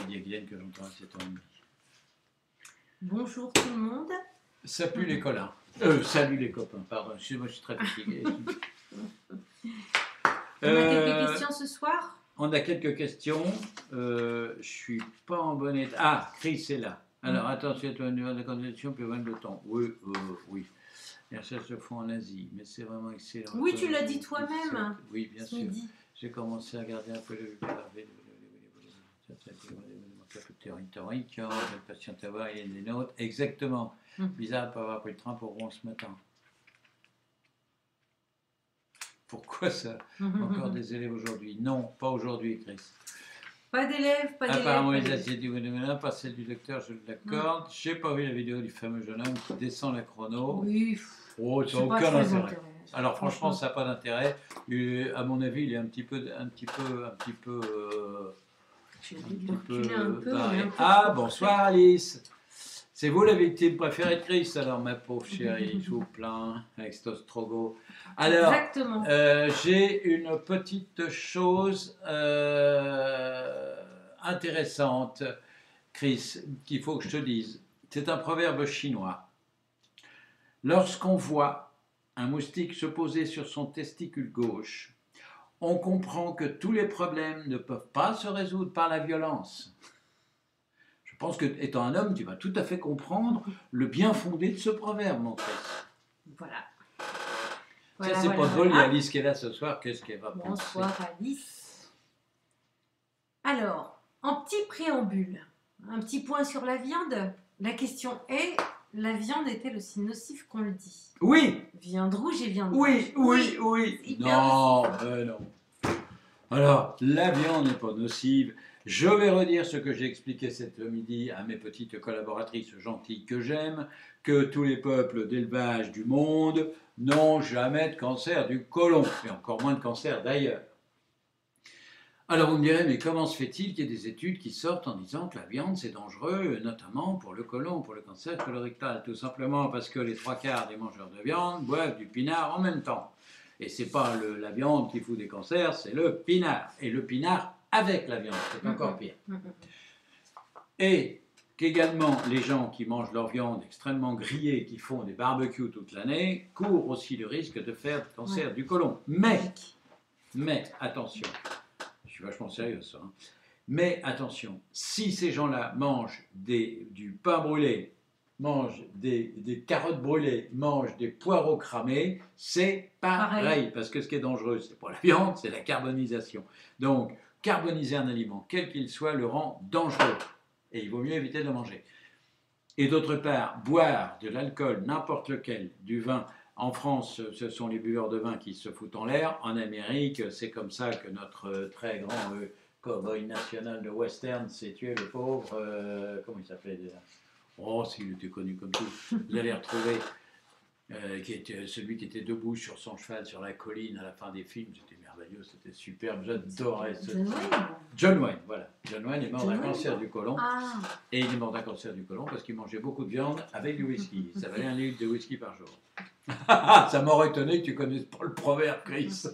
dire Guylaine que j'entends à 7h30. Bonjour tout le monde. Ça pue les collins. Salut les copains, pardon, moi je suis très fatigué. On a quelques questions ce soir? On a quelques questions. Je suis pas en bon état. Ah, Chris est là. Alors attention, au niveau de la condition, peut même le temps. Oui, oui. Les recherches se font en Asie, mais c'est vraiment excellent. Oui, tu l'as dit toi-même. Oui, bien sûr. Midi. J'ai commencé à regarder un peu le théorique, le patient à voir, il est des nôtres. Exactement. Bizarre de ne pas avoir pris le train pour Rouen ce matin. Pourquoi ça? Encore des élèves aujourd'hui? Non, pas aujourd'hui, Chris. Pas d'élèves, pas d'élèves. Apparemment, les assieds du gouvernement, pas celle du docteur, je l'accorde. Je n'ai pas vu la vidéo du fameux jeune homme qui descend la chrono. Oui. Oh, ça n'a aucun intérêt. Alors franchement, ça n'a pas d'intérêt. À mon avis, il est un petit peu Ah, bonsoir Alice. C'est vous la victime préférée de Chris, alors ma pauvre chérie, je vous plains, avec cet ostrogo. Alors, j'ai une petite chose intéressante, Chris, qu'il faut que je te dise. C'est un proverbe chinois. Lorsqu'on voit un moustique se poser sur son testicule gauche, on comprend que tous les problèmes ne peuvent pas se résoudre par la violence. Je pense que, étant un homme, tu vas tout à fait comprendre le bien fondé de ce proverbe, mon frère. Voilà. Ça, c'est pas drôle, il y a Alice qui est là ce soir, qu'est-ce qu'elle va penser? Bonsoir Alice. Alors, en petit préambule, un petit point sur la viande. La question est, la viande est-elle aussi nocive qu'on le dit? Oui. Viande rouge et viande blanche. Oui. Non, non. Alors, la viande n'est pas nocive. Je vais redire ce que j'ai expliqué cet midi à mes petites collaboratrices gentilles que j'aime, que tous les peuples d'élevage du monde n'ont jamais de cancer du côlon, et encore moins de cancer d'ailleurs. Alors vous me direz, mais comment se fait-il qu'il y ait des études qui sortent en disant que la viande c'est dangereux, notamment pour le côlon, pour le cancer colorectal? Tout simplement parce que les 3/4 des mangeurs de viande boivent du pinard en même temps. Et c'est pas la viande qui fout des cancers, c'est le pinard. Et le pinard avec la viande, c'est encore pire. Et qu'également les gens qui mangent leur viande extrêmement grillée, qui font des barbecues toute l'année, courent aussi le risque de faire le cancer du côlon. Mais attention, je suis vachement sérieux ça, hein. Mais attention, si ces gens-là mangent du pain brûlé, mangent des carottes brûlées, mangent des poireaux cramés, c'est pareil. Parce que ce qui est dangereux, c'est pas la viande, c'est la carbonisation. Donc, carboniser un aliment, quel qu'il soit, le rend dangereux. Et il vaut mieux éviter de le manger. Et d'autre part, boire de l'alcool, n'importe lequel, du vin. En France, ce sont les buveurs de vin qui se foutent en l'air. En Amérique, c'est comme ça que notre très grand cow-boy national de western s'est tué, le pauvre. Comment il s'appelait déjà? Oh, s'il était connu comme tout. Vous allez retrouver qui était celui qui était debout sur son cheval sur la colline à la fin des films. C'était merveilleux, c'était superbe. J'adorais ce John Wayne, voilà. John Wayne est mort d'un cancer du côlon. Et il est mort d'un cancer du côlon parce qu'il mangeait beaucoup de viande avec du whisky. Ça valait 1 litre de whisky par jour. Ça m'aurait étonné que tu connaisses pas le proverbe, Chris.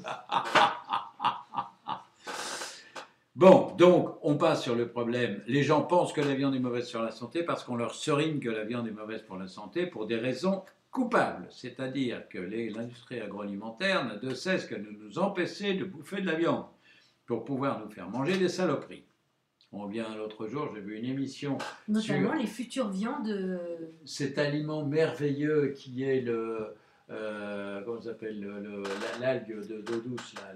Bon, donc, on passe sur le problème. Les gens pensent que la viande est mauvaise sur la santé parce qu'on leur serine que la viande est mauvaise pour la santé pour des raisons coupables. C'est-à-dire que l'industrie agroalimentaire n'a de cesse que de nous empêcher de bouffer de la viande pour pouvoir nous faire manger des saloperies. On vient l'autre jour, j'ai vu une émission notamment sur les futures viandes. Cet aliment merveilleux qui est comment ça s'appelle, l'algue d'eau douce, là,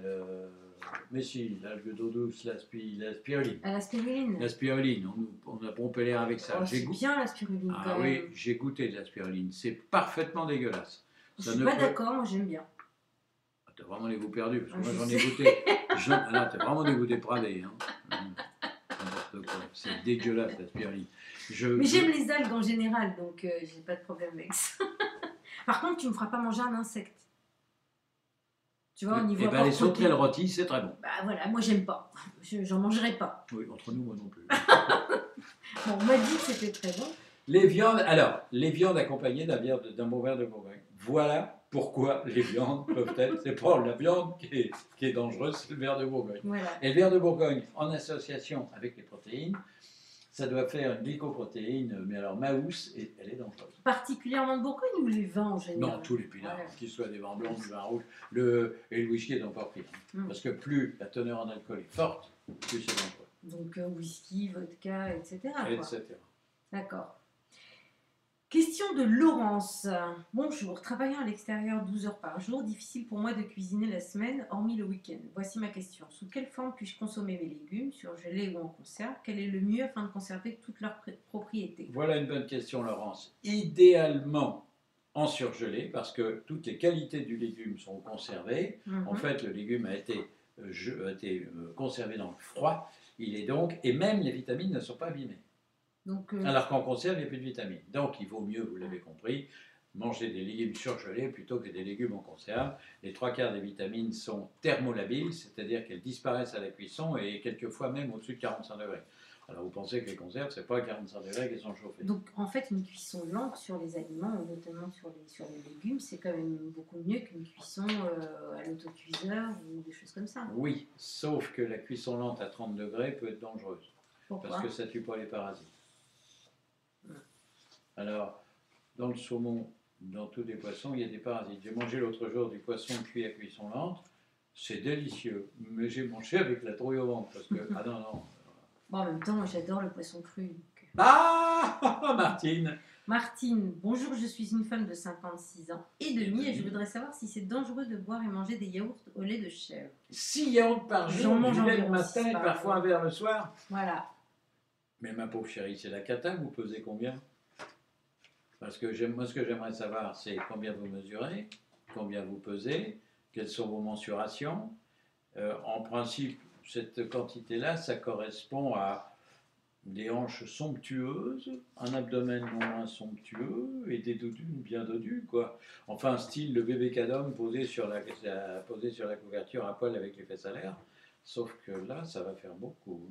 mais si, l'algue d'eau douce, la spiruline. La spiruline. La spiruline, on a pompé l'air avec ça. Oh, c'est bien la spiruline quand même. Oui, j'ai goûté de la spiruline, c'est parfaitement dégueulasse. Je suis pas d'accord, moi j'aime bien. T'as vraiment les goûts perdus, parce que moi j'en ai goûté. Alors t'as vraiment des goûts dépradés. C'est dégueulasse la spiruline. Mais j'aime les algues en général, donc j'ai pas de problème avec ça. Par contre, tu me feras pas manger un insecte. Tu vois, au niveau. Et ben les sauterelles rôties, c'est très bon. Bah voilà, moi j'aime pas. J'en mangerai pas. Oui, entre nous, moi non plus. Bon, on m'a dit que c'était très bon. Les viandes accompagnées d'un bon verre de Bourgogne. Voilà pourquoi les viandes peuvent être. C'est pas la viande qui est dangereuse, c'est le verre de Bourgogne. Voilà. Et le verre de Bourgogne, en association avec les protéines, Ça doit faire une glycoprotéine, mais alors Maous, elle est dangereuse. Particulièrement de Bourgogne ou les vins en général? Non, tous les pinards, Ouais. qu'ils soient des vins blancs, du vin rouge, et le whisky est encore pire. Parce que plus la teneur en alcool est forte, plus c'est dangereux. Donc whisky, vodka, etc. quoi. Etc. D'accord. Question de Laurence. Bonjour, travaillant à l'extérieur 12 heures par jour, difficile pour moi de cuisiner la semaine, hormis le week-end. Voici ma question. Sous quelle forme puis-je consommer mes légumes, surgelés ou en conserve? Quel est le mieux afin de conserver toutes leurs propriétés? Voilà une bonne question, Laurence. Idéalement en surgelé, parce que toutes les qualités du légume sont conservées. En fait, le légume a été conservé dans le froid. Il est donc, et même les vitamines ne sont pas abîmées. Donc, alors qu'en conserve, il n'y a plus de vitamines. Donc il vaut mieux, vous l'avez compris, manger des légumes surgelés plutôt que des légumes en conserve. Les 3/4 des vitamines sont thermolabiles, c'est-à-dire qu'elles disparaissent à la cuisson et quelquefois même au-dessus de 45 degrés. Alors vous pensez que les conserves, ce n'est pas à 45 degrés qu'elles sont chauffées. Donc en fait, une cuisson lente sur les aliments, notamment sur les légumes, c'est quand même beaucoup mieux qu'une cuisson à l'autocuiseur ou des choses comme ça. Oui, sauf que la cuisson lente à 30 degrés peut être dangereuse. Pourquoi? Parce que ça ne tue pas les parasites. Alors, dans le saumon, dans tous les poissons, il y a des parasites. J'ai mangé l'autre jour du poisson cuit à cuisson lente. C'est délicieux. Mais j'ai mangé avec la trouille au ventre. Parce que, ah non, non. Bon, en même temps, moi j'adore le poisson cru. Donc... Ah Martine. Martine, bonjour, je suis une femme de 56 ans et demi et je voudrais savoir si c'est dangereux de boire et manger des yaourts au lait de chèvre. 6 yaourts par jour, du lait le matin et parfois un verre le soir. Voilà. Mais ma pauvre chérie, c'est la cata, vous pesez combien? Parce que moi, ce que j'aimerais savoir, c'est combien vous mesurez, combien vous pesez, quelles sont vos mensurations. En principe, cette quantité-là, ça correspond à des hanches somptueuses, un abdomen non moins somptueux et des doudous bien dodus, quoi. Enfin, style le bébé cadom posé sur la couverture à poil avec les fesses à l'air. Sauf que là, ça va faire beaucoup.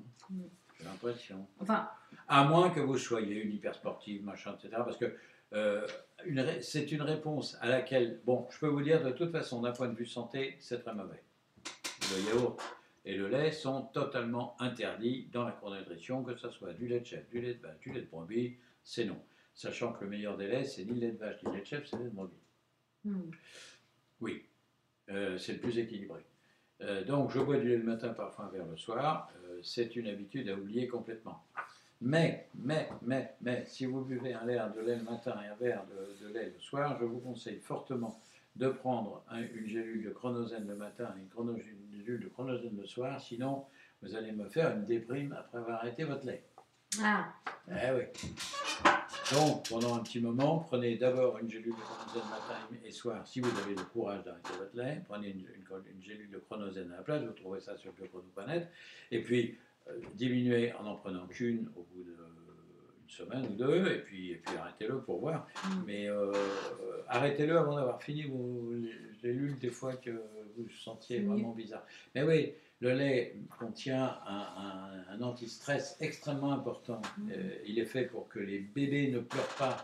J'ai l'impression. Enfin, à moins que vous soyez une hypersportive, machin, etc. Parce que c'est une réponse à laquelle, bon, je peux vous dire de toute façon, d'un point de vue santé, c'est très mauvais. Le yaourt et le lait sont totalement interdits dans la cour de nutrition, que ce soit du lait de chèvre, du lait de vache, du lait de brebis, c'est non. Sachant que le meilleur des laits, c'est ni le lait de vache ni le lait de chèvre, c'est le lait de brebis. Oui, c'est le plus équilibré. Donc je bois du lait le matin, parfois un verre le soir. C'est une habitude à oublier complètement. Mais, si vous buvez un verre de lait le matin et un verre de lait le soir, je vous conseille fortement de prendre une gélule de chronozène le matin et une gélule de chronozène le soir, sinon vous allez me faire une déprime après avoir arrêté votre lait. Ah. Eh oui. Donc, pendant un petit moment, prenez d'abord une gélule de chronozène matin et soir, si vous avez le courage d'arrêter votre lait. Prenez une gélule de chronozène à la place, vous trouvez ça sur biochrono.net. Et puis, diminuez en prenant qu'une au bout d'une semaine ou deux, et puis arrêtez-le pour voir. Mais arrêtez-le avant d'avoir fini vos gélules, des fois que vous vous sentiez vraiment bizarre. Mais oui, le lait contient un anti-stress extrêmement important. Il est fait pour que les bébés ne pleurent pas.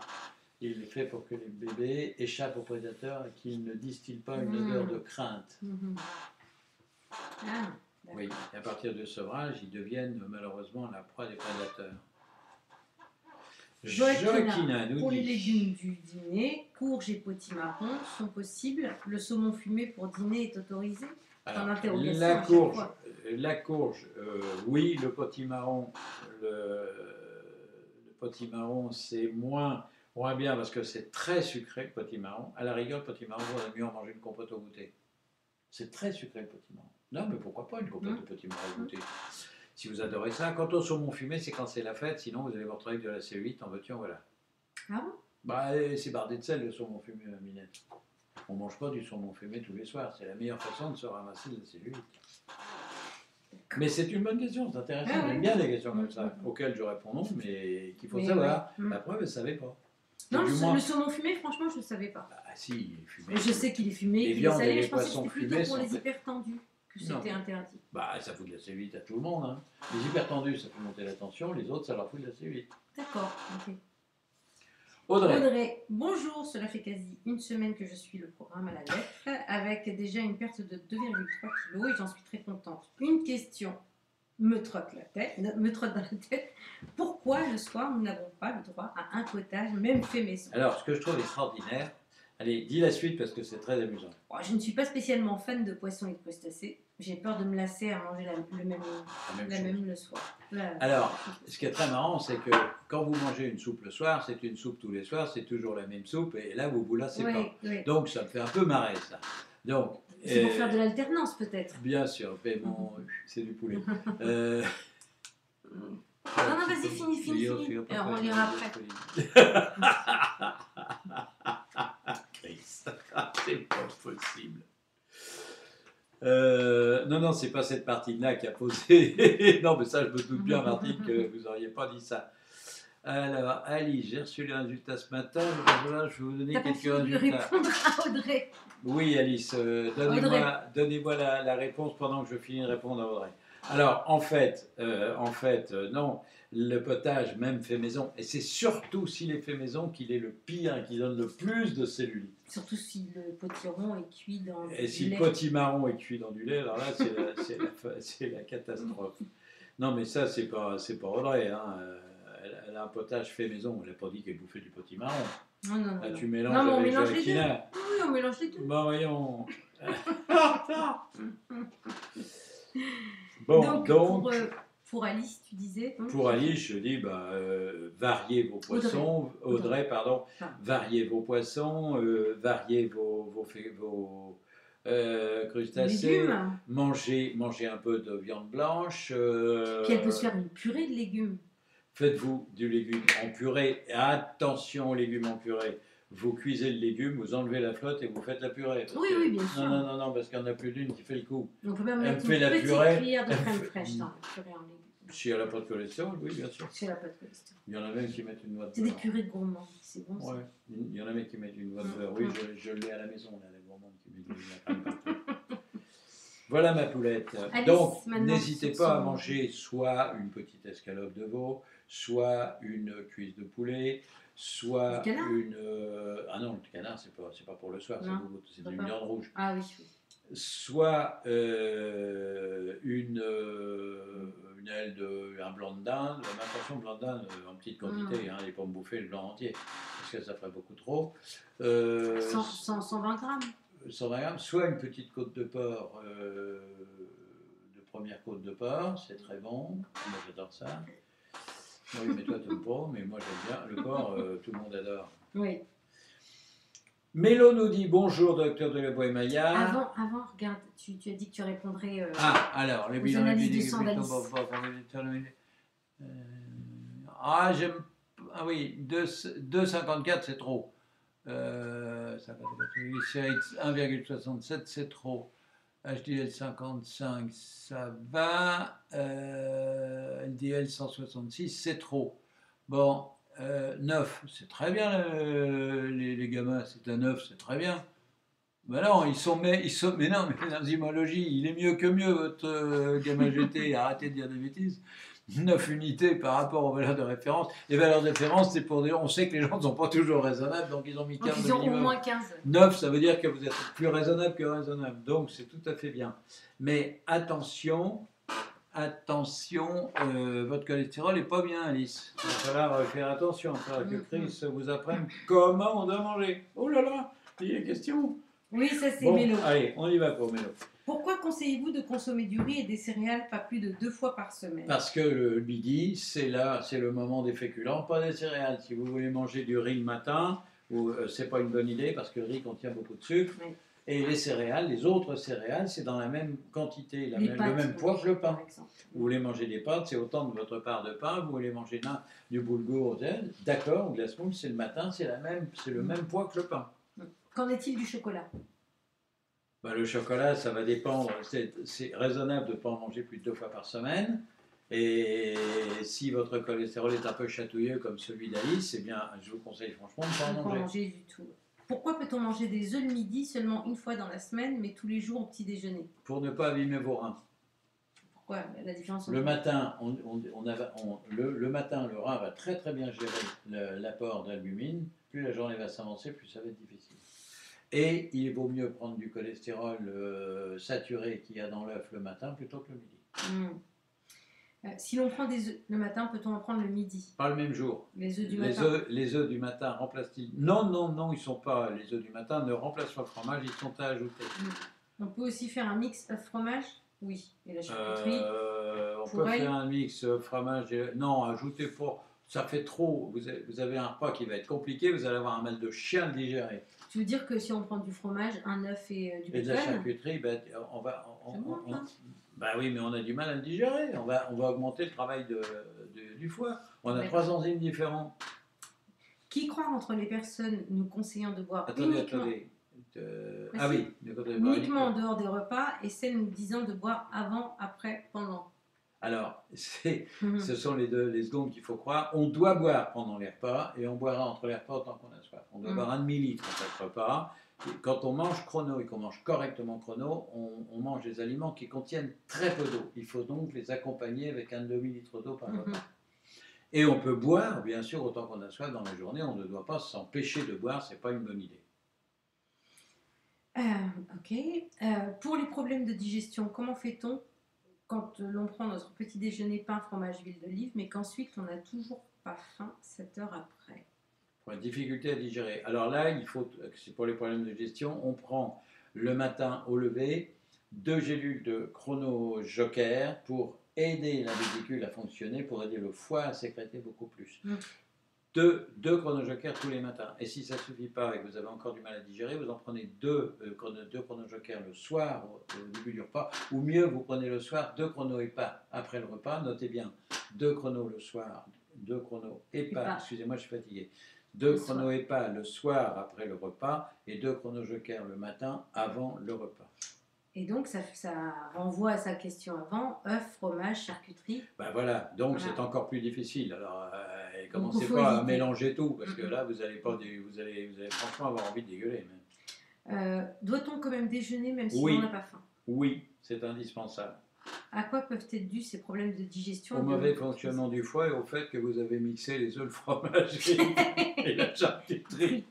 Il est fait pour que les bébés échappent aux prédateurs et qu'ils ne distillent pas une odeur de crainte. Ah. Oui, et à partir du sevrage, ils deviennent malheureusement la proie des prédateurs. Joaquina nous pour dit... les légumes du dîner, courges et potimarrons sont possibles. Le saumon fumé pour dîner est autorisé? Alors, la courge, oui, le potimarron, c'est moins bien parce que c'est très sucré le potimarron. À la rigueur, le potimarron, on va mieux en manger une compote au goûter. C'est très sucré le potimarron. Non, mais pourquoi pas une compote de potimarron au goûter? Si vous adorez ça. Quant au saumon fumé, c'est quand c'est la fête, sinon vous allez vous retrouver avec de la cellulite, en veux-tu, en voilà. Ah bon? Bah, c'est bardé de sel le saumon fumé, Minette. On ne mange pas du saumon fumé tous les soirs. C'est la meilleure façon de se ramasser de la cellulite. Mais c'est une bonne question, c'est intéressant. J'aime bien les questions comme ça, auxquelles je réponds non, mais qu'il faut savoir. La preuve, elle ne savait pas. Non, le saumon fumé, franchement, je ne savais pas. Ah si, il est fumé. Je sais qu'il est fumé, qu'il est salé, mais je pensais que c'était plutôt pour les hypertendus que c'était interdit. Bah, ça fout de la cellulite à tout le monde. Hein. Les hypertendus, ça fait monter la tension, les autres, ça leur fout de la cellulite. D'accord, ok. Audrey, bonjour, cela fait quasi une semaine que je suis le programme à la lettre, avec déjà une perte de 2,3 kg et j'en suis très contente. Une question me trotte dans la tête. Pourquoi pourquoi le soir nous n'avons pas le droit à un potage, même fait maison? Alors, ce que je trouve extraordinaire, allez, dis la suite parce que c'est très amusant. Bon, je ne suis pas spécialement fan de poissons et de crustacés. J'ai peur de me lasser à manger la même le soir. Alors, ce qui est très marrant, c'est que quand vous mangez une soupe le soir, c'est une soupe tous les soirs, c'est toujours la même soupe, et là, vous vous lassez pas. Oui. Donc, ça me fait un peu marrer, ça. Donc, c'est pour faire de l'alternance, peut-être. Bien sûr, mais bon, c'est du poulet. Non, vas-y, finis. Alors, on lira après. Chris, c'est pas possible. Non, c'est pas cette partie-là qui a posé. Non, mais ça, je me doute bien, Martine, que vous n'auriez pas dit ça. Alors, Alice, j'ai reçu les résultats ce matin. Voilà, je vais vous donner quelques résultats. Répondre à Audrey. Oui, Alice, donnez-moi la réponse pendant que je finis de répondre à Audrey. Alors, en fait, non, le potage, même fait maison, et c'est surtout s'il est fait maison qu'il est le pire et qui donne le plus de cellulite. Surtout si le potiron est cuit dans du lait. Et si le potimarron est cuit dans du lait, alors là, c'est la catastrophe. Non, mais ça, c'est pas Audrey. Hein. Elle a un potage fait maison, elle n'a pas dit qu'elle bouffait du potimarron. Non. Là, tu mélanges avec Joaquina. Oui, on mélange les deux. Bon, voyons. Bon, donc pour Alice, tu disais pour Alice, je dis, variez vos poissons. Audrey, pardon. Variez vos poissons, variez vos crustacés. Mangez un peu de viande blanche. Puis elle peut se faire une purée de légumes. Faites-vous du légume en purée. Attention aux légumes en purée. Vous cuisez le légume, vous enlevez la flotte et vous faites la purée. Oui, bien sûr. Non, parce qu'il n'y en a plus d'une qui fait le coup. On peut même mettre une petite cuillère de crème fraîche dans la purée en légumes. Si elle n'a pas de cholestérol, oui, bien sûr. Si elle n'a pas de cholestérol. Il y en a même qui mettent une noix de beurre. C'est des purées de gourmands, c'est bon ça. Ouais. Il y en a même qui mettent une noix de beurre. Oui, je l'ai à la maison, là, la gourmande qui met de la crème partout. Voilà ma poulette. Alice, donc, n'hésitez pas à manger soit une petite escalope de veau, soit une cuisse de poulet, soit une... ah non, le canard, c'est pas pour le soir, c'est une viande rouge. Ah oui. Soit une aile un blanc de dinde, mais attention, blanc de dinde en petite quantité, hein, et pas me bouffer le blanc entier, parce que ça ferait beaucoup trop. 120 grammes. 120 grammes, soit une petite côte de porc, de première côte de porc, c'est très bon, moi j'adore ça. Oui, mais toi tu n'aimes pas, mais moi j'aime bien. Le porc, tout le monde adore. Oui. Mélo nous dit bonjour, docteur Delebois-Maillard. Avant, regarde, tu as dit que tu répondrais alors, les bilans analyses de oui, 2,54 c'est trop. 1,67 c'est trop. HDL 55 ça va. LDL 166 c'est trop. Bon. 9, c'est très bien, les gamins, c'est un 9, c'est très bien. Ben non, mais non, mais l'enzymologie, il est mieux que mieux, votre gamin GT, arrêtez de dire des bêtises. 9 unités par rapport aux valeurs de référence. Les valeurs de référence, c'est pour dire, on sait que les gens ne sont pas toujours raisonnables, donc ils ont mis 15 ils ont au moins 15. 9, ça veut dire que vous êtes plus raisonnable que raisonnable, donc c'est tout à fait bien. Mais attention, votre cholestérol n'est pas bien, Alice. Il va falloir faire attention, il va falloir que Chris vous apprenne comment on doit manger. Oh là là, il y a question. Oui, ça c'est Mélo. Allez, on y va pour Mélo. Pourquoi conseillez-vous de consommer du riz et des céréales pas plus de 2 fois par semaine? Parce que le midi, c'est le moment des féculents, pas des céréales. Si vous voulez manger du riz le matin, c'est pas une bonne idée parce que le riz contient beaucoup de sucre. Oui. Et les céréales, les autres céréales, c'est dans la même quantité, le même poids que le pain. Vous voulez manger des pâtes, c'est autant de votre part de pain. Vous voulez manger du boulgour, d'accord, ou de la semoule, c'est le matin, c'est le même poids que le pain. Qu'en est-il du chocolat? Le chocolat, ça va dépendre. C'est raisonnable de ne pas en manger plus de 2 fois par semaine. Et si votre cholestérol est un peu chatouilleux comme celui d'Alice, eh bien, je vous conseille franchement de ne pas en manger du tout. Pourquoi peut-on manger des œufs le midi seulement une fois dans la semaine, mais tous les jours au petit déjeuner? Pour ne pas abîmer vos reins. Pourquoi la différence? Le matin, le matin, le rein va très très bien gérer l'apport d'albumine. Plus la journée va s'avancer, plus ça va être difficile. Et il vaut mieux prendre du cholestérol saturé qu'il y a dans l'œuf le matin plutôt que le midi. Si l'on prend des œufs le matin, peut-on en prendre le midi? Pas le même jour. Les œufs du matin. Les œufs du matin remplacent-ils? Non, non, non, ils sont pas. Les œufs du matin ne remplacent pas le fromage, ils sont à ajouter. On peut aussi faire un mix œuf-fromage? Oui. Et la charcuterie? On peut faire un mix fromage. Non, ajoutez pas. Ça fait trop. Vous avez un repas qui va être compliqué, vous allez avoir un mal de chien à le digérer. Tu veux dire que si on prend du fromage, un œuf et du bacon? Et de la charcuterie, ben, on va. Bah oui, mais on a du mal à le digérer. On va augmenter le travail du foie. On a 3 enzymes différents. Qui croire entre les personnes nous conseillant de boire Attendez. Ah oui, uniquement en dehors des repas et celles nous disant de boire avant, après, pendant? Alors, ce sont les secondes qu'il faut croire. On doit boire pendant les repas et on boira entre les repas autant qu'on a soif. On doit boire un demi-litre à chaque repas. Et quand on mange chrono et qu'on mange correctement chrono, on mange des aliments qui contiennent très peu d'eau. Il faut donc les accompagner avec un demi-litre d'eau par repas. Et on peut boire, bien sûr, autant qu'on a soif dans la journée. On ne doit pas s'empêcher de boire, ce n'est pas une bonne idée. Ok. Pour les problèmes de digestion, comment fait-on quand l'on prend notre petit déjeuner pain, fromage, huile d'olive, mais qu'ensuite on n'a toujours pas faim 7 heures après? Pour la difficulté à digérer. Alors là, c'est pour les problèmes de digestion, on prend le matin au lever 2 gélules de Chrono Joker pour aider la vésicule à fonctionner, pour aider le foie à sécréter beaucoup plus. Deux Chrono Joker tous les matins. Et si ça ne suffit pas et que vous avez encore du mal à digérer, vous en prenez deux Chrono Joker le soir au début du repas. Ou mieux, vous prenez le soir 2 Chrono EPA après le repas. Notez bien, 2 Chrono le soir, 2 Chrono EPA. Excusez-moi, je suis fatigué. 2 Chrono EPA le soir après le repas et 2 Chrono Joker le matin avant le repas. Et donc, ça renvoie à sa question avant, œuf, fromage, charcuterie. Ben voilà, donc c'est encore plus difficile. Alors, commencez pas à mélanger tout, parce que là, vous allez franchement avoir envie de dégueuler. Doit-on quand même déjeuner même si on n'a pas faim? Oui, c'est indispensable. À quoi peuvent être dus ces problèmes de digestion? Au mauvais fonctionnement du foie et au fait que vous avez mixé les œufs, le fromage et la charcuterie.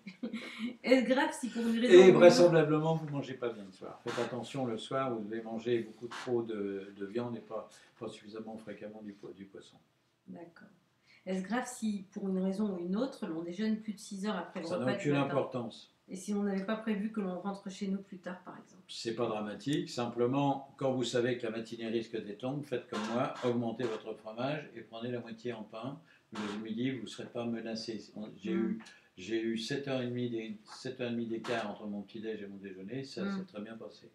Est-ce grave si pour une raison... Et vraisemblablement, vous ne mangez pas bien le soir. Faites attention, le soir, vous devez manger beaucoup trop de viande et pas suffisamment fréquemment du poisson. D'accord. Est-ce grave si, pour une raison ou une autre, l'on déjeune plus de 6 heures après le repas? Ça n'a aucune importance. Et si on n'avait pas prévu que l'on rentre chez nous plus tard, par exemple? C'est pas dramatique. Simplement, quand vous savez que la matinée risque d'être longue, faites comme moi, augmentez votre fromage et prenez la moitié en pain. Le midi, vous ne serez pas menacé. J'ai eu 7h30 d'écart entre mon petit-déj et mon déjeuner. Ça s'est très bien passé.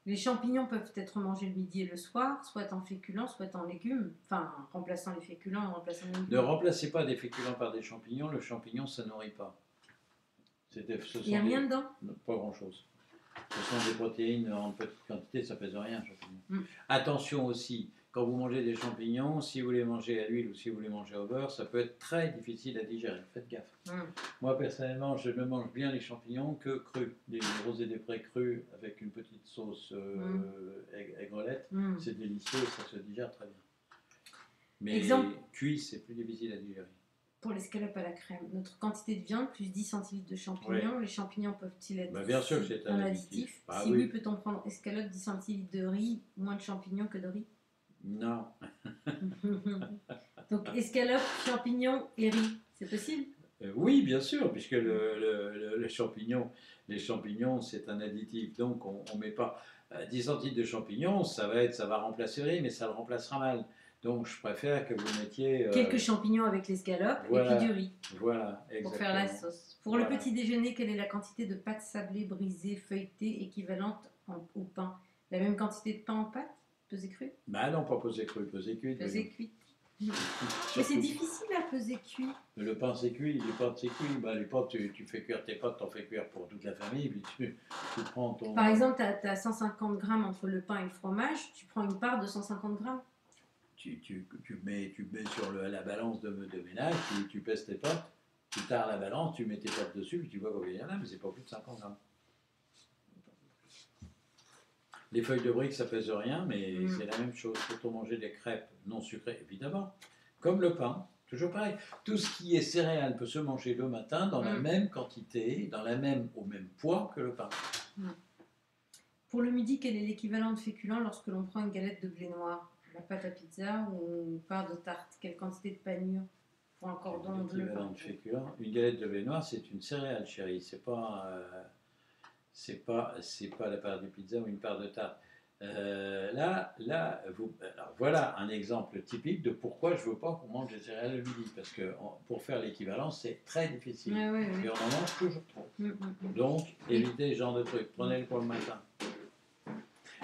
Les champignons peuvent être mangés le midi et le soir, soit en féculents, soit en légumes. Enfin, en remplaçant les féculents, en remplaçant les légumes. Ne remplacez pas des féculents par des champignons. Le champignon, ça ne nourrit pas. Il n'y a rien dedans? Pas grand-chose. Ce sont des protéines en petite quantité, ça ne pèse rien, champignon. Attention aussi, quand vous mangez des champignons, si vous les mangez à l'huile ou si vous les mangez au beurre, ça peut être très difficile à digérer. Faites gaffe. Moi, personnellement, je ne mange bien les champignons que crus. Des rosés des prés crus avec une petite sauce aigrelette, c'est délicieux et ça se digère très bien. Mais cuit, c'est plus difficile à digérer. Pour l'escalope à la crème, notre quantité de viande plus 10 centilitres de champignons, les champignons peuvent-ils être bien sûr que c'est un additif. Si oui, peut-on prendre escalope 10 centilitres de riz, moins de champignons que de riz? Non. Donc escalope, champignons et riz, c'est possible? Oui, bien sûr, puisque les champignons, c'est un additif. Donc on ne met pas 10 centilitres de champignons, ça va remplacer le riz, mais ça le remplacera mal. Donc je préfère que vous mettiez... quelques champignons avec l'escalope et puis du riz. Voilà, exactement. Pour faire la sauce. Pour le petit déjeuner, quelle est la quantité de pâte sablée, brisée, feuilletée, équivalente au pain? La même quantité de pain en pâte, pesée crue? Bah non, pas pesée crue, pesée cuite. Pesée cuite. Mais c'est difficile à peser cuit. Le pain c'est cuit, les pâtes c'est cuit. Bah, les pâtes, tu fais cuire tes pâtes, t'en fais cuire pour toute la famille, puis tu prends ton... Par exemple, tu as 150 grammes entre le pain et le fromage, tu prends une part de 150 grammes. Tu mets sur la balance de ménage, tu pèses tes pâtes, tu tares la balance, tu mets tes pâtes dessus, puis tu vois combien il y en a, mais c'est pas plus de 50 grammes. Les feuilles de briques, ça pèse rien, mais c'est la même chose. Quand on mangeait des crêpes non sucrées, évidemment, comme le pain, toujours pareil. Tout ce qui est céréales peut se manger le matin dans la même quantité, au même poids que le pain. Pour le midi, quel est l'équivalent de féculent lorsque l'on prend une galette de blé noir? La pâte à pizza ou une part de tarte? Quelle quantité de panure pour un cordon bleu? L'équivalent de féculent. Une galette de blé noir, c'est une céréale, chérie. C'est pas la part de pizza ou une part de tarte. Alors voilà un exemple typique de pourquoi je veux pas qu'on mange des céréales le midi. Parce que pour faire l'équivalence, c'est très difficile. Ouais, ouais, ouais. Et on en mange toujours trop. Mm. Donc, évitez ce genre de trucs. Prenez-le pour le matin.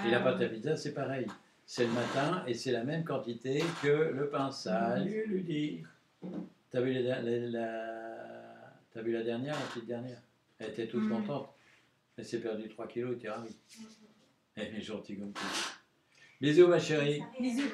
Et la pâte à pizza, c'est pareil. C'est le matin et c'est la même quantité que le pain. Salut Ludie. T'as vu, T'as vu la dernière, la petite dernière? Elle était toute contente. Elle s'est perdue 3 kilos, elle était ravie. Elle est gentille comme tout. Bisous ma chérie. Bisous.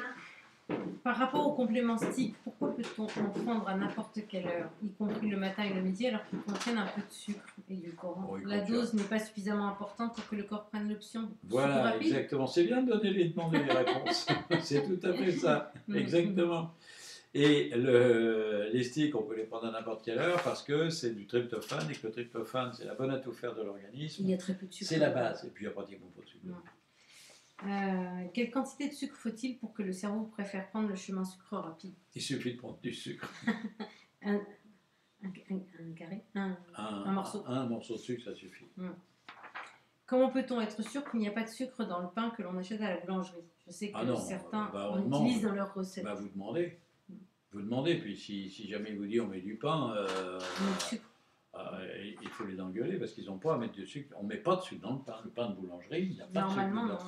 Par rapport aux compléments stick, pourquoi peut-on en prendre à n'importe quelle heure, y compris le matin et le midi, alors qu'ils contiennent un peu de sucre et du corps? La dose n'est pas suffisamment importante pour que le corps prenne l'option. Voilà, exactement. C'est bien de donner les demandes et les réponses. C'est tout à fait ça. Exactement. Et les sticks, on peut les prendre à n'importe quelle heure parce que c'est du tryptophane et que le tryptophane, c'est la bonne à tout faire de l'organisme. Il y a très peu de sucre. C'est la base. Et puis il n'y a pratiquement pas de sucre. Quelle quantité de sucre faut-il pour que le cerveau préfère prendre le chemin sucre rapide? Il suffit de prendre du sucre. un carré, un morceau. Un morceau de sucre, ça suffit. Comment peut-on être sûr qu'il n'y a pas de sucre dans le pain que l'on achète à la boulangerie? Je sais que certains utilisent dans leurs recettes. Vous demandez. Vous demandez, puis si jamais il vous dit on met du pain, il faut les engueuler parce qu'ils n'ont pas à mettre de sucre. On ne met pas de sucre dans le pain. Le pain de boulangerie, il n'y a pas de sucre. Normalement, non.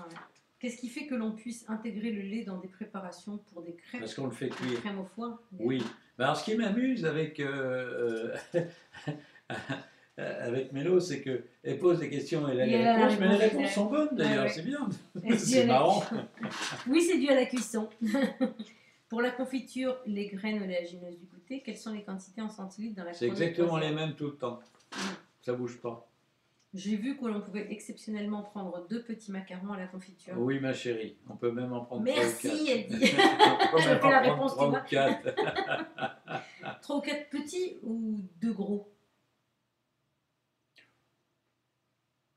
Qu'est-ce qui fait que l'on puisse intégrer le lait dans des préparations pour des crêpes? Parce qu'on le fait cuire. Crème au foie? Oui. Alors ce qui m'amuse avec, avec Mélo, c'est qu'elle pose des questions et elle a les réponses, mais les réponses sont bonnes d'ailleurs, c'est bien. C'est marrant. Oui, c'est dû à la cuisson. Pour la confiture, les graines oléagineuses du goûter, quelles sont les quantités en centilitres dans la C'est exactement les mêmes tout le temps. Ça bouge pas. J'ai vu que l'on pouvait exceptionnellement prendre 2 petits macarons à la confiture. Oui, ma chérie. On peut même en prendre 3 ou 4. Merci, elle dit. Je fais la réponse, 3 ou 4. 3 ou 4 petits ou 2 gros?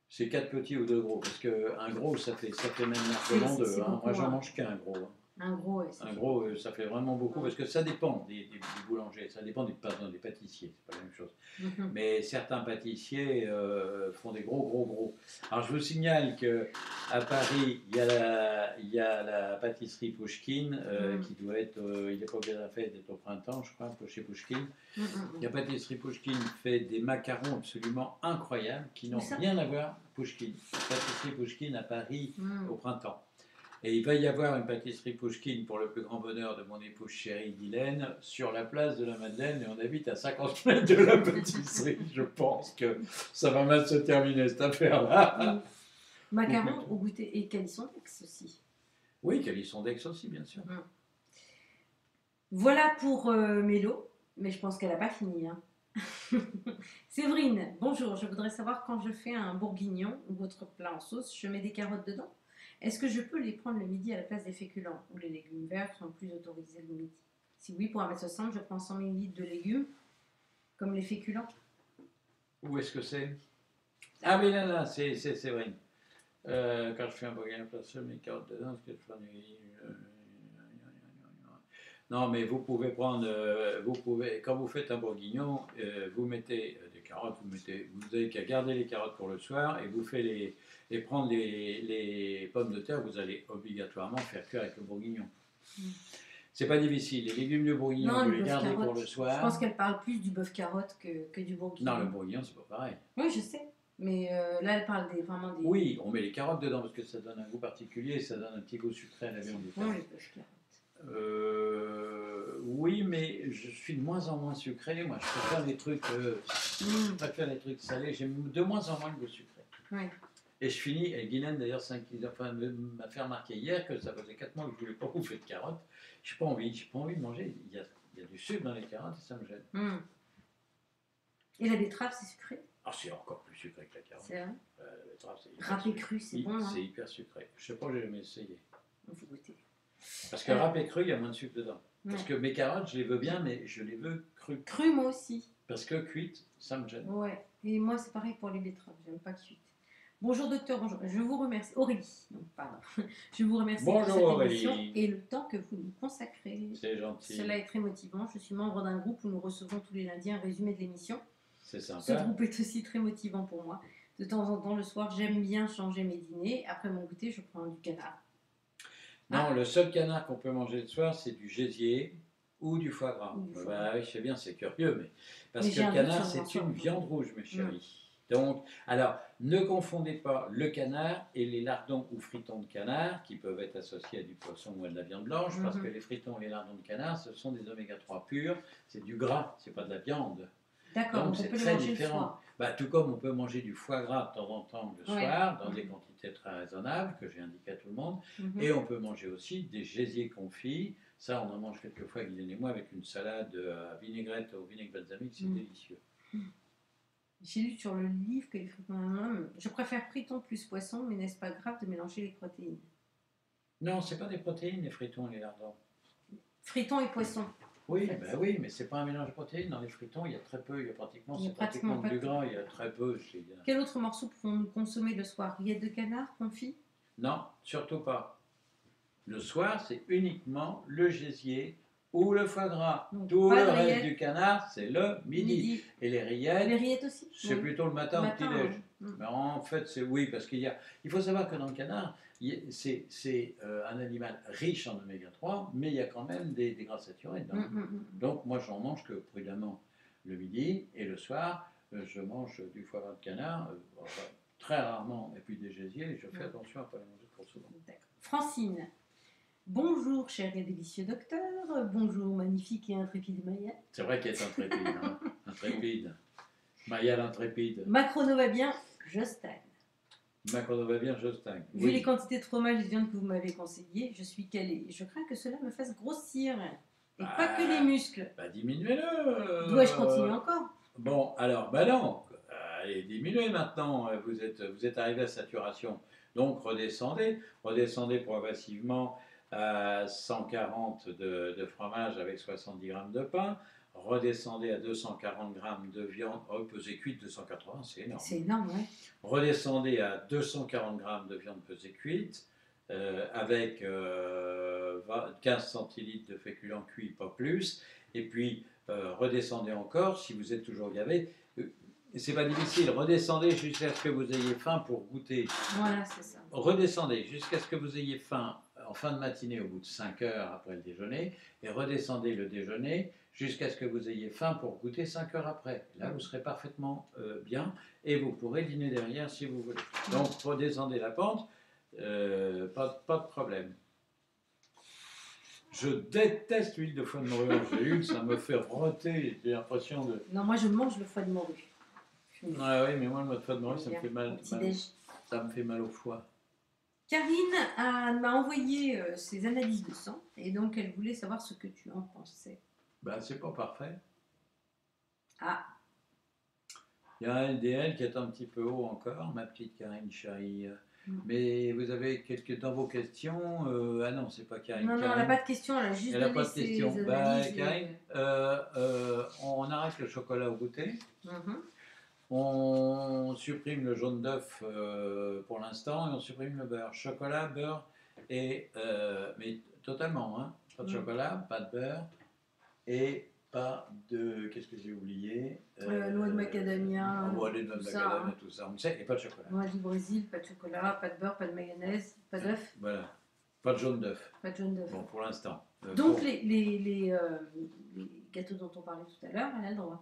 C'est 4 petits ou 2 gros. Parce qu'un gros, ça fait même largement 2. Moi, j'en mange qu'un gros. Un gros, un gros, ça fait vraiment beaucoup, parce que ça dépend des boulangers, ça dépend des pâtissiers, c'est pas la même chose. Mais certains pâtissiers font des gros. Alors je vous signale qu'à Paris, il y a la pâtisserie Pouchkine, qui doit être, il n'est pas bien fait d'être au printemps, je crois, chez Pouchkine. La pâtisserie Pouchkine fait des macarons absolument incroyables, qui n'ont rien à voir avec Pouchkine. La pâtisserie Pouchkine à Paris au printemps. Et il va y avoir une pâtisserie Pouchkine pour le plus grand bonheur de mon épouse chérie Guylaine sur la place de la Madeleine, et on habite à 50 mètres de la pâtisserie. Je pense que ça va mal se terminer cette affaire-là. Macarons au goûter et calisson d'Aix aussi. Oui, calisson d'Aix aussi, bien sûr. Voilà pour Mélo, mais je pense qu'elle n'a pas fini. Séverine, bonjour, je voudrais savoir quand je fais un bourguignon ou autre plat en sauce, je mets des carottes dedans. Est-ce que je peux les prendre le midi à la place des féculents ou les légumes verts sont plus autorisés le midi? Si oui, pour 1m60, je prends 100 ml de légumes comme les féculents. Où est-ce que c'est? Ah oui, là, c'est vrai. Quand je fais un bourguignon, je mets mes carottes dedans, parce que je fais non, mais vous pouvez prendre, quand vous faites un bourguignon, vous mettez des carottes, vous avez qu'à garder les carottes pour le soir et vous faites prendre les pommes de terre, vous allez obligatoirement faire cuire avec le bourguignon. C'est pas difficile. Les légumes de bourguignon, vous les gardez pour le soir. Je pense qu'elle parle plus du bœuf carotte que du bourguignon. Non, le bourguignon, c'est pas pareil. Oui, je sais. Mais là, elle parle vraiment des... Oui, on met les carottes dedans parce que ça donne un goût particulier, ça donne un petit goût sucré à la viande. Non, les bœufs carottes. Oui, mais je suis de moins en moins sucré. Moi, je préfère les trucs, salés. J'aime de moins en moins le goût sucré. Oui. Et je finis, et Guylaine d'ailleurs m'a fait remarquer hier que ça faisait 4 mois que je ne voulais pas bouffer de carottes. J'ai pas envie de manger. Il y a du sucre dans les carottes et ça me gêne. Et la betterave, c'est sucré? Ah, c'est encore plus sucré que la carotte. C'est vrai. La betterave, c'est râpé cru, c'est bon. C'est hyper sucré. Je sais pas, j'ai jamais essayé. Il faut goûter. Parce que râpé cru, il y a moins de sucre dedans. Parce que mes carottes, je les veux bien, mais je les veux crues. Crues, moi aussi. Parce que cuites, ça me gêne. Ouais. Et moi, c'est pareil pour les betteraves. J'aime pas cuites. Bonjour docteur, bonjour. Je vous remercie. Aurélie, non, pardon. Je vous remercie Bonjour, pour cette émission Aurélie. et le temps que vous nous consacrez. C'est gentil. Cela est très motivant. Je suis membre d'un groupe où nous recevons tous les lundis un résumé de l'émission. C'est Ce sympa. groupe est aussi très motivant pour moi. De temps en temps, le soir, j'aime bien changer mes dîners. Après mon goûter, je prends du canard. Non, le seul canard qu'on peut manger le soir, c'est du gésier ou du foie gras. Ou du foie Bah oui, je sais bien, c'est curieux, mais parce Mais que j'ai le un doute canard, sur le c'est une morceau. viande rouge, mes chéris. Donc, alors, ne confondez pas le canard et les lardons ou fritons de canard, qui peuvent être associés à du poisson ou à de la viande blanche, parce que les fritons et les lardons de canard, ce sont des oméga 3 purs, c'est du gras, c'est pas de la viande. D'accord, Donc donc on c'est peut les très manger le différent. soir. Bah, tout comme on peut manger du foie gras de temps en temps le Ouais. soir, dans des quantités très raisonnables, que j'ai indiqué à tout le monde, et on peut manger aussi des gésiers confits. Ça, on en mange quelquefois, Guylaine et moi, avec une salade à vinaigrette au vinaigre balsamique, c'est délicieux. J'ai lu sur le livre que les fritons... Je préfère fritons plus poisson, mais n'est-ce pas grave de mélanger les protéines? Non, c'est pas des protéines, les fritons et les lardons. Fritons et poissons. Oui, En fait. bah oui, mais c'est pas un mélange de protéines. Dans les fritons, il y a très peu, il y a pratiquement, Il y a c'est pratiquement pratiquement du pas de- gras, il y a très peu. Quel autre morceau pouvons-nous consommer le soir? Rillettes de canard, confit? Non, surtout pas. Le soir, c'est uniquement le gésier ou le foie gras. Donc, Tout pas le de reste rillettes. du canard, c'est le midi. Et les Les rillettes, rillettes aussi? c'est Oui. plutôt le matin au Matin, petit-déj. hein. Mais en fait, c'est oui, parce il faut savoir que dans le canard, c'est un animal riche en oméga 3, mais il y a quand même des gras saturés dedans. Donc moi, j'en mange que prudemment le midi et le soir, je mange du foie gras de canard, très rarement, et puis des gésiers, et je fais attention à ne pas les manger trop souvent. D'accord. Francine. Bonjour, cher et délicieux docteur. Bonjour, magnifique et intrépide Maya. C'est vrai qu'elle est intrépide, hein. Intrépide. Maya l'intrépide. Ma chrono va bien, je stagne. Macron va bien, je stagne. Vu les quantités de fromage et de viande que vous m'avez conseillées, je suis calée. Je crains que cela me fasse grossir. Et pas que les muscles. Bah diminuez-le. Dois-je continuer encore? Bon, alors, bah non. Allez, diminuez maintenant. Vous êtes arrivé à saturation. Donc redescendez progressivement à 140 de fromage avec 70 grammes de pain. Redescendez à 240 grammes de viande, pesée cuite 280, c'est énorme. C'est énorme, ouais. Redescendez à 240 grammes de viande pesée cuite, avec 15 centilitres de féculents cuits, pas plus. Et puis redescendez encore, si vous êtes toujours gavé. C'est pas difficile, redescendez jusqu'à ce que vous ayez faim pour goûter. Voilà, c'est ça. Redescendez jusqu'à ce que vous ayez faim en fin de matinée au bout de 5 heures après le déjeuner, et redescendez le déjeuner jusqu'à ce que vous ayez faim pour goûter 5 heures après. Là, vous serez parfaitement bien, et vous pourrez dîner derrière si vous voulez. Donc, redescendez la pente, pas de problème. Je déteste l'huile de foie de morue en gélules, ça me fait roter, j'ai l'impression de... Non, moi je mange le foie de morue. Ah oui, mais moi, le foie de morue, ça me fait mal, Petit-déj. ça me fait mal au foie. Karine m'a envoyé ses analyses de sang et donc elle voulait savoir ce que tu en pensais. Ben, c'est pas parfait. Ah. Il y a un LDL qui est un petit peu haut encore, ma petite Karine chérie. Mais vous avez dans vos questions. Ah non, c'est pas Karine. Non, Karine, elle n'a pas de questions, elle a juste elle n'a donné pas de ses questions. analyses. Karine, on arrête le chocolat au goûter. Mhm. On supprime le jaune d'œuf pour l'instant et on supprime le beurre. Chocolat, beurre et. Mais totalement, hein. Pas de chocolat, pas de beurre et pas de. Qu'est-ce que j'ai oublié? Noix de macadamia. Noix de macadamia, tout ça, on le sait, et pas de chocolat. Noix du Brésil, pas de chocolat, pas de beurre, pas de mayonnaise, pas d'œuf. Voilà, pas de jaune d'œuf. Pas de jaune d'œuf. Bon, pour l'instant. Donc les gâteaux dont on parlait tout à l'heure, elle a le droit.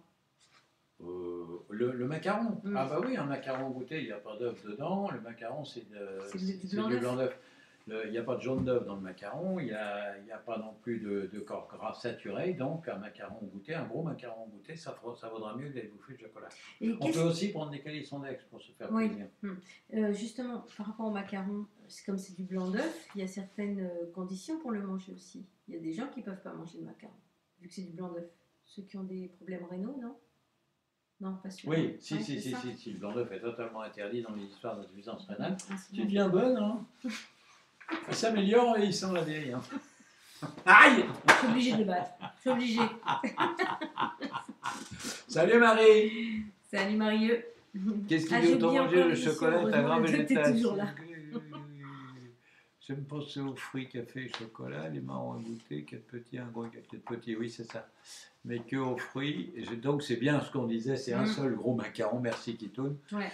Le macaron. Ah bah oui, un macaron goûté, il n'y a pas d'œuf dedans. Le macaron, c'est du blanc d'œuf. Il n'y a pas de jaune d'œuf dans le macaron, il n'y a pas non plus de corps gras saturé, donc un macaron goûté, un gros macaron goûté, ça vaudra mieux que d'aller bouffer de chocolat. On peut aussi prendre des calissondex pour se faire plaisir. Justement, par rapport au macaron, comme c'est du blanc d'œuf, il y a certaines conditions pour le manger aussi. Il y a des gens qui ne peuvent pas manger de macaron, vu que c'est du blanc d'œuf. Ceux qui ont des problèmes rénaux, non? Non, pas sûr. Oui, si, le blanc d'œuf est totalement interdit dans les histoires d'insuffisance rénale. Tu deviens bonne, hein? Ça s'améliore en vieillissant la vieille. Hein. Aïe! Je suis obligée de le battre. Je suis obligée. Salut Marie! Salut Marieux. Qu'est-ce qu'il Ah, dit j'ai autant oublié manger encore le l'émission, chocolat, ta heureusement, grave le texte est végétal. toujours là. J'aime penser aux fruits, café, chocolat, les marrons à goûter, 4 petits, un gros, 4 petits, oui c'est ça. Mais que aux fruits. Donc c'est bien ce qu'on disait, c'est un seul gros macaron, merci Kitoun. Ouais.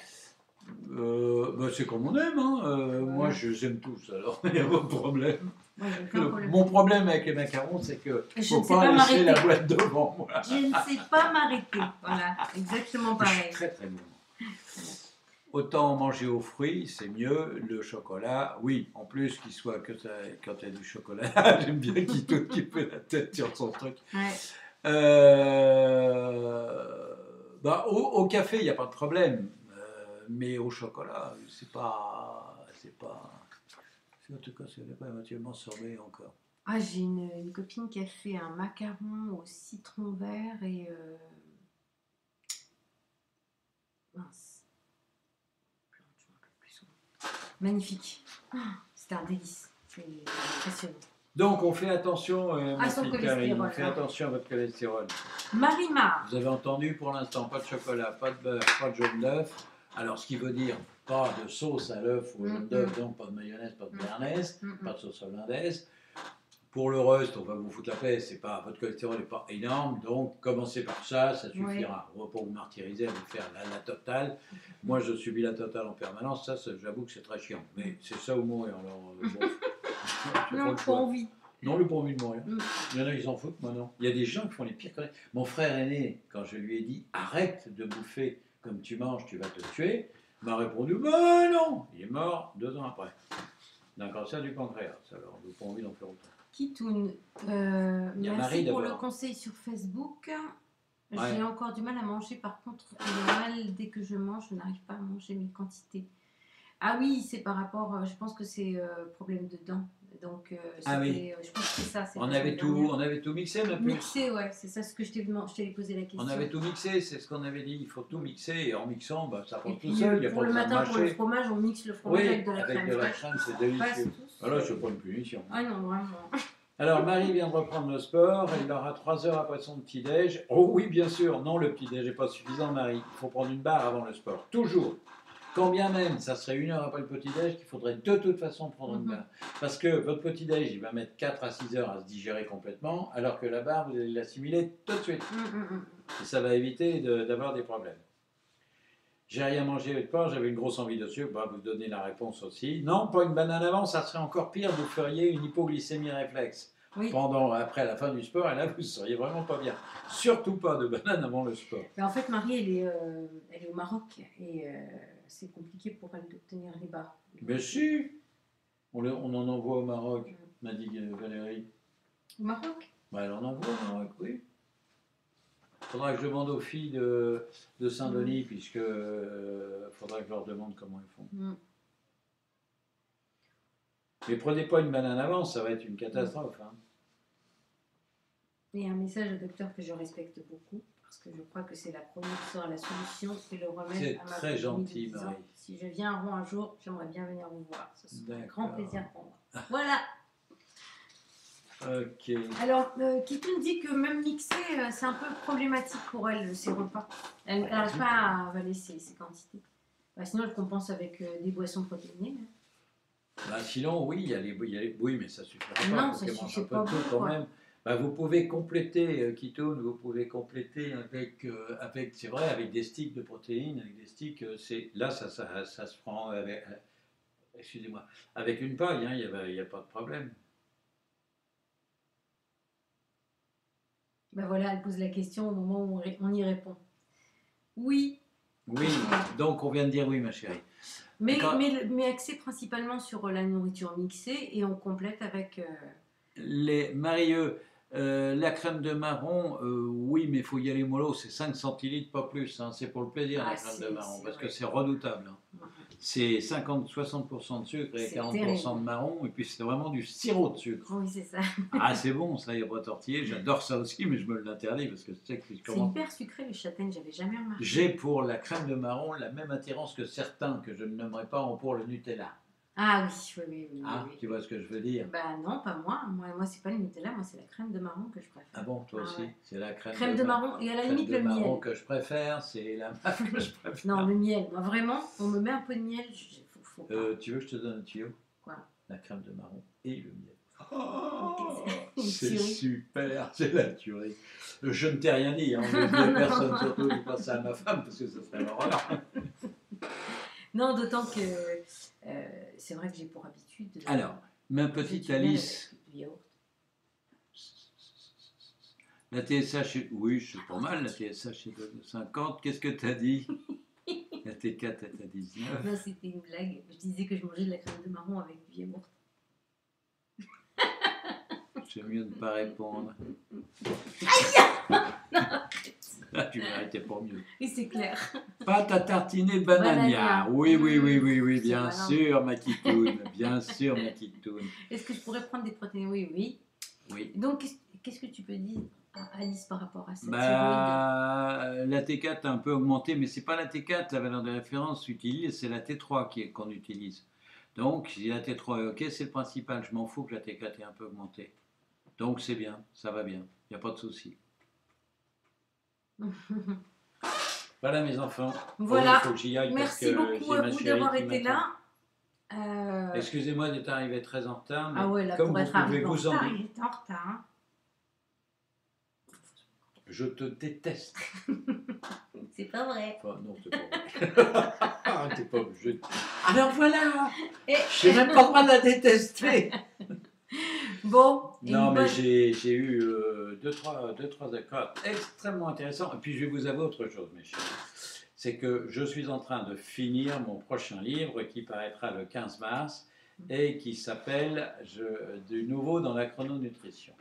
Bah, c'est comme on aime, hein. Moi je aime tous, alors il n'y a pas de problème. Ouais, aucun problème. Mon problème avec les macarons, c'est que Je faut ne sais pas pas laisser la m'arrêter. boîte devant moi. Je ne sais pas m'arrêter. Voilà, exactement Je suis pareil. très très bon. Autant manger aux fruits, c'est mieux. Le chocolat, oui. En plus, qu'il soit que ça, quand il y a du chocolat, j'aime bien qui fait la tête sur son truc. Ouais. Bah, au café, il n'y a pas de problème. Mais au chocolat, c'est pas. En tout cas, c'est pas éventuellement sorbet encore. Ah, j'ai une copine qui a fait un macaron au citron vert et mince. Je me rappelle plus son nom. Magnifique. Ah, c'était un délice. C'est impressionnant. Donc, on fait attention, À son cholestérol, on fait attention à votre cholestérol. Marimar. Vous avez entendu pour l'instant, pas de chocolat, pas de beurre, pas de jaune d'œuf. Alors, ce qui veut dire pas de sauce à l'œuf ou au jaune d'œuf, donc pas de mayonnaise, pas de béarnaise, pas de sauce hollandaise. Pour le reste, on va vous foutre la paix, c'est pas, votre cholestérol n'est pas énorme, donc commencez par ça, ça suffira. On va pas vous martyriser à vous faire la totale. Moi, je subis la totale en permanence, ça j'avoue que c'est très chiant. Mais c'est ça ou mourir. Alors, bon, Non, pas envie. Non, le pas envie de mourir. Il y en a, ils s'en foutent, moi non. Il y a des gens qui font les pires conneries. Mon frère aîné, quand je lui ai dit arrête de bouffer comme tu manges, tu vas te tuer, m'a répondu ben non. Il est mort 2 ans après d'un cancer du pancréas. Alors, je n'ai pas envie d'en faire autant. Kitoun, merci Marie, pour le d'abord. conseil sur Facebook. Ouais. J'ai encore du mal à manger, par contre, j'ai mal dès que je mange, je n'arrive pas à manger mes quantités. Ah oui, c'est par rapport, je pense que c'est problème de dents. Donc, Ah oui. je pense que c'est ça. On avait tout mixé, ma puce. Mixé, ouais, c'est ça ce que je t'ai posé la question. On avait tout mixé, c'est ce qu'on avait dit. Il faut tout mixer et en mixant, bah, ça prend Et tout puis, seul. Il y a pour pas le besoin de matin, pour le mâcher. fromage, on mixe le fromage Oui, avec de la crème. avec de la crème, c'est délicieux. Alors, je ne pas une punition. Ah non, vraiment. Alors, Marie vient de reprendre le sport. Elle aura 3 heures après son petit-déj. Oh oui, bien sûr. Non, le petit-déj n'est pas suffisant, Marie. Il faut prendre une barre avant le sport. Toujours. Quand bien même, ça serait 1 heure après le petit-déj qu'il faudrait de toute façon prendre une barre. Parce que votre petit-déj, il va mettre 4 à 6 heures à se digérer complètement, alors que la barre, vous allez l'assimiler tout de suite. Et ça va éviter d'avoir des problèmes. J'ai rien mangé avec sport, j'avais une grosse envie de sucre, bah, vous donnez la réponse aussi. Non, pas une banane avant, ça serait encore pire, vous feriez une hypoglycémie réflexe. Oui. Après la fin du sport, et là vous ne seriez vraiment pas bien. Surtout pas de banane avant le sport. Mais en fait, Marie, elle est au Maroc et c'est compliqué pour elle d'obtenir les barres. Mais si, on en envoie au Maroc, m'a dit Valérie. Au Maroc? Bah, elle en envoie au Maroc, oui. Il faudra que je demande aux filles de Saint-Denis, puisque faudra que je leur demande comment ils font. Mais prenez pas une banane avant, ça va être une catastrophe. Hein. Et un message au docteur que je respecte beaucoup, parce que je crois que c'est la première qui sera la solution, c'est le remède à ma très gentil, Marie. Si je viens à Rouen un jour, j'aimerais bien venir vous voir. Ce serait un grand plaisir pour moi. Voilà. Ok. Alors, Kitoun dit que même mixer, c'est un peu problématique pour elle, ses repas. Elle n'arrive pas à avaler ses quantités. Bah, sinon, elle compense avec des boissons protéinées. Bah, sinon, oui, il y a les oui, mais ça suffira pas. Non, ça suffit pas tout quand même. Bah, vous pouvez compléter, Kitoun, vous pouvez compléter avec c'est vrai, avec des sticks de protéines, avec des sticks, là, ça se prend avec, excusez-moi, avec une paille, hein, il n'y a pas de problème. Ben voilà, elle pose la question au moment où on y répond. Oui. Oui, donc on vient de dire oui, ma chérie. Mais axé principalement sur la nourriture mixée et on complète avec... Les Marieux, la crème de marron, oui, mais il faut y aller mollo, c'est 5 centilitres, pas plus. Hein, c'est pour le plaisir, la crème de marron, parce que c'est redoutable. Hein. C'est 50-60% de sucre et 40% de marron, et puis c'est vraiment du sirop de sucre. Oui, c'est ça. Ah, c'est bon, ça, il n'y a pas tortillé. J'adore ça aussi, mais je me l'interdis parce que c'est hyper sucré, le châtaigne, j'avais jamais remarqué. J'ai pour la crème de marron la même attirance que certains, que je ne nommerai pas, ont pour le Nutella. Ah oui, oui, oui, oui, Ah, oui. tu vois ce que je veux dire? Bah non, pas moi. Moi c'est pas le Nutella, moi c'est la crème de marron que je préfère. Ah bon, toi Ah aussi? ouais. C'est la Crème de marron et à la crème limite de le marron miel. que je préfère, c'est la marque que je préfère. Non, le miel. Moi vraiment, on me met un peu de miel, faut pas. Tu veux que je te donne un tuyau? Quoi? La crème de marron et le miel. Ok, c'est une C'est tuerie. super, c'est la tuerie. Je ne t'ai rien dit, hein, ne dis à personne, surtout dis pas ça à ma femme parce que ce serait l'horreur. Non, d'autant que c'est vrai que j'ai pour habitude de Alors, ma manger petite du miel Alice, avec du yaourt. la TSH, oui, c'est pas mal, la TSH est de 50. Qu'est-ce que tu as dit? La T4 est à 19. Non, c'était une blague. Je disais que je mangeais de la crème de marron avec du yaourt. C'est mieux de ne pas répondre. Là, tu m'arrêtais pas mieux. Oui, c'est clair. Pâte à tartiner banania. Banania. Oui, oui, oui, oui, oui, C'est bien malin. sûr, ma kitoune. Bien sûr, ma kitoune. Est-ce que je pourrais prendre des protéines? Oui, oui. Oui. Donc, qu'est-ce que tu peux dire à Alice par rapport à cette thyroïde? Bah, la T4 a un peu augmenté, mais c'est pas la T4, la valeur de référence utilise, c'est la T3 qu'on utilise. Donc, si la T3 est OK, c'est le principal. Je m'en fous que la T4 ait un peu augmenté. Donc, c'est bien, ça va bien. Il n'y a pas de souci. Voilà, mes enfants. Voilà. Il faut que j'y aille Merci parce que beaucoup j'ai à ma vous chérie d'avoir qui été m'attend. là. Excusez-moi d'être arrivé très en retard, mais Ah ouais, là, comme pour vous être pouvez arrivé en vous en retard, douter, il était en retard. Hein. je te déteste. C'est pas vrai. Enfin, non, c'est pas vrai. T'es pas obligé. Alors voilà, Et, j'ai même pas le droit de la détester. bon. Non, mais j'ai eu deux, trois accords extrêmement intéressants. Et puis, je vais vous avouer autre chose, mes chers. C'est que je suis en train de finir mon prochain livre qui paraîtra le 15 mars et qui s'appelle Du nouveau dans la chrononutrition.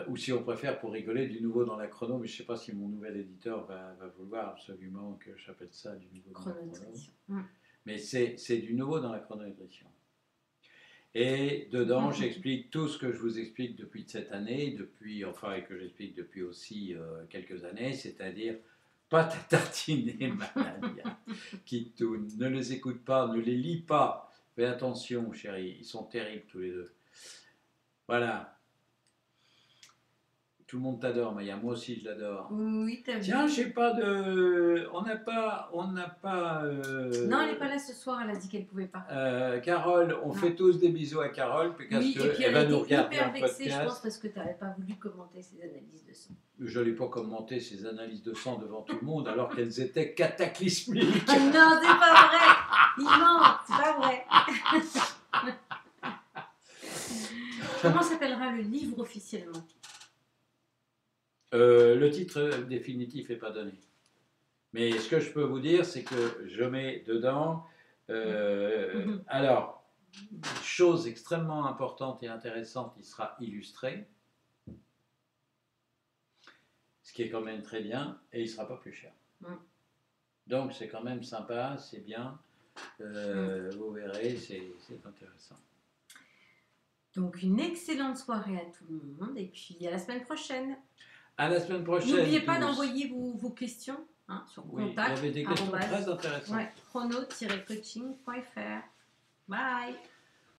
Ou si on préfère, pour rigoler, du nouveau dans la chrono, mais je ne sais pas si mon nouvel éditeur va vouloir absolument que j'appelle ça du nouveau dans la chrono. Mais c'est du nouveau dans la chrononutrition. Et dedans, j'explique tout ce que je vous explique depuis cette année, et que j'explique depuis aussi quelques années, c'est-à-dire pâte à tartiner, Banania, Kitoun, ne les écoute pas, ne les lis pas. Fais attention, chérie, ils sont terribles tous les deux. Voilà. Tout le monde t'adore, Maya. Moi aussi, je l'adore. Oui, t'as vu. Tiens, j'ai pas de. On n'a pas. Non, elle n'est pas là ce soir. Elle a dit qu'elle pouvait pas. Carole, on fait tous des bisous à Carole, parce oui, et puis qu'elle va nous était regarder hyper en vexée, podcast. je pense, parce que tu n'avais pas voulu commenter ses analyses de sang. Je n'ai pas commenté ses analyses de sang devant tout le monde, alors qu'elles étaient cataclysmiques. Ah non, c'est pas vrai. Il ment, c'est pas vrai. Comment s'appellera le livre officiellement? Le titre définitif n'est pas donné. Mais ce que je peux vous dire, c'est que je mets dedans. Alors, chose extrêmement importante et intéressante, il sera illustré. Ce qui est quand même très bien, et il ne sera pas plus cher. Donc c'est quand même sympa, c'est bien. Vous verrez, c'est intéressant. Donc une excellente soirée à tout le monde, et puis à la semaine prochaine. À la semaine prochaine. N'oubliez pas d'envoyer vos questions sur contact. Il y avait des questions très intéressantes. Ouais, chrono-coaching.fr. Bye.